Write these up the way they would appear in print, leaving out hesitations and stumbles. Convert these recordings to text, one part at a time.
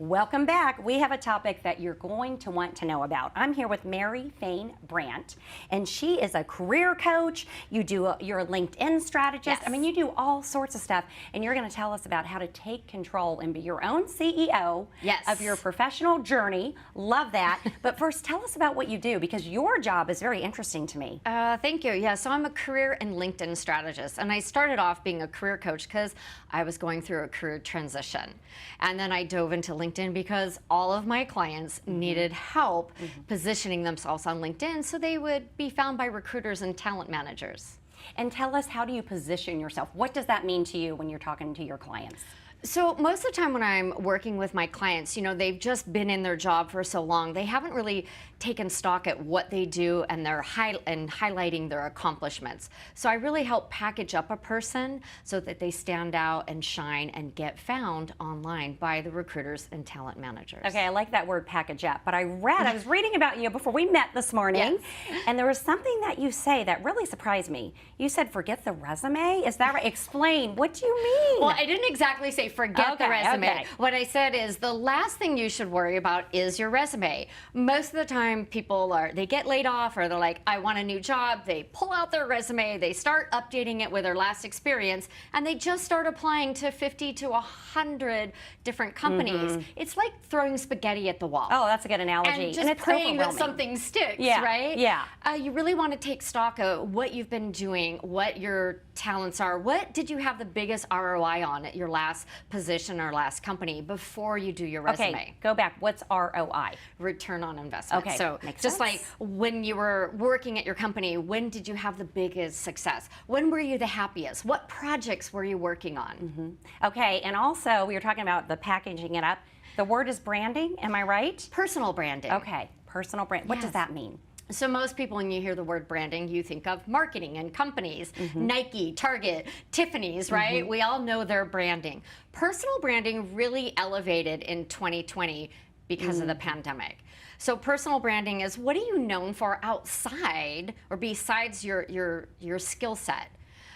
Welcome back. We have a topic that you're going to want to know about. I'm here with Mary Fain Brandt, and she is a career coach. You're a LinkedIn strategist. Yes. I mean, you do all sorts of stuff, and you're going to tell us about how to take control and be your own CEO of your professional journey. Love that. But first, tell us about what you do, because your job is very interesting to me. Thank you. Yeah, so I'm a career and LinkedIn strategist, and I started off being a career coach because I was going through a career transition. And then I dove into LinkedIn because all of my clients needed help positioning themselves on LinkedIn so they would be found by recruiters and talent managers. And tell us, how do you position yourself? What does that mean to you when you're talking to your clients? So most of the time when I'm working with my clients, you know, they've just been in their job for so long, they haven't really taken stock at what they do and highlighting their accomplishments. So I really help package up a person so that they stand out and shine and get found online by the recruiters and talent managers. Okay, I like that word, package up, but I was reading about you before we met this morning, and there was something that you say that really surprised me. You said, forget the resume? Is that right? Explain, what do you mean? Well, I didn't exactly say forget the resume. Okay. What I said is the last thing you should worry about is your resume. Most of the time people they get laid off, or they're like, I want a new job. They pull out their resume, they start updating it with their last experience, and they just start applying to 50 to 100 different companies. It's like throwing spaghetti at the wall. Oh, that's a good analogy. And just praying that something sticks, right? Yeah. You really want to take stock of what you've been doing, what your talents are. What did you have the biggest ROI on at your last position or last company before you do your resume? Okay, go back. What's ROI? Return on investment. Okay, so makes just sense. like when you were working at your company, when did you have the biggest success? When were you the happiest? What projects were you working on? Okay, and also we were talking about the packaging it up. The word is branding, am I right? Personal branding. Okay, personal brand. What does that mean? So most people, when you hear the word branding, you think of marketing and companies, Nike, Target, Tiffany's, right? We all know their branding. Personal branding really elevated in 2020 because of the pandemic. So personal branding is, what are you known for outside or besides your skill set?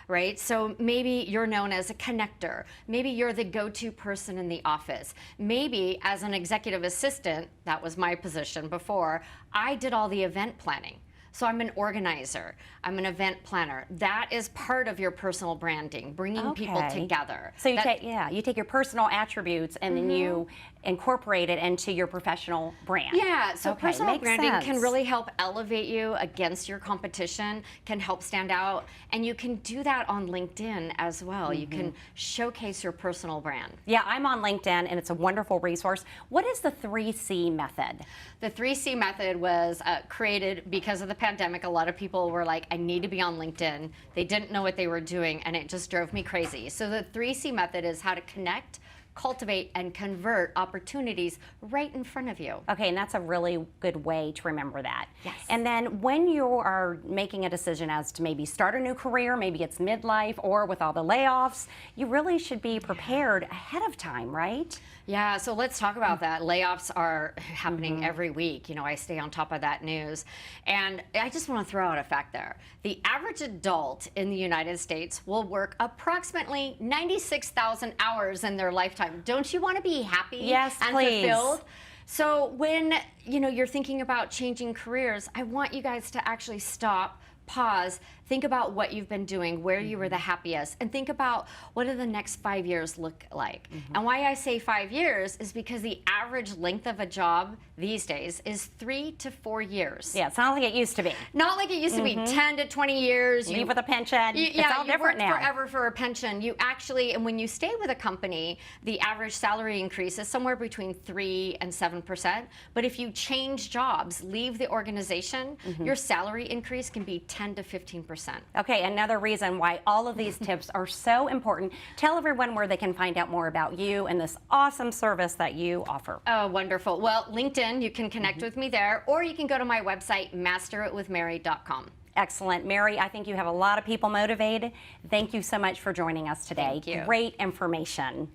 Right? So maybe you're known as a connector. Maybe you're the go-to person in the office. Maybe as an executive assistant, that was my position before, I did all the event planning. So I'm an organizer, I'm an event planner. That is part of your personal branding, bringing people together. So you take your personal attributes and then you incorporate it into your professional brand. Yeah, so personal branding can really help elevate you against your competition, can help stand out, and you can do that on LinkedIn as well. You can showcase your personal brand. Yeah, I'm on LinkedIn, and it's a wonderful resource. What is the 3C method? The 3C method was created because of the pandemic. A lot of people were like, I need to be on LinkedIn. They didn't know what they were doing, and it just drove me crazy. So the 3C method is how to connect, cultivate, and convert opportunities right in front of you. Okay, and that's a really good way to remember that. Yes. And then when you are making a decision as to maybe start a new career, maybe it's midlife, or with all the layoffs, you really should be prepared ahead of time, right? Yeah, so let's talk about that. Layoffs are happening every week. You know, I stay on top of that news. And I just want to throw out a fact there. The average adult in the United States will work approximately 96,000 hours in their lifetime. Don't you want to be happy and fulfilled? So when, you know, you're thinking about changing careers, I want you guys to actually stop, pause, think about what you've been doing, where you were the happiest, and think about what do the next 5 years look like. And why I say 5 years is because the average length of a job these days is 3 to 4 years. Yeah, it's not like it used to be. Not like it used to be 10 to 20 years. Leave with a pension. It's all different now. You work forever for a pension. You actually, and when you stay with a company, the average salary increase is somewhere between 3 and 7%. But if you change jobs, leave the organization, your salary increase can be 10 to 15%. Okay, another reason why all of these tips are so important. Tell everyone where they can find out more about you and this awesome service that you offer. Oh, wonderful. Well, LinkedIn, you can connect with me there, or you can go to my website, masteritwithmary.com. Excellent. Mary, I think you have a lot of people motivated. Thank you so much for joining us today. Thank you. Great information.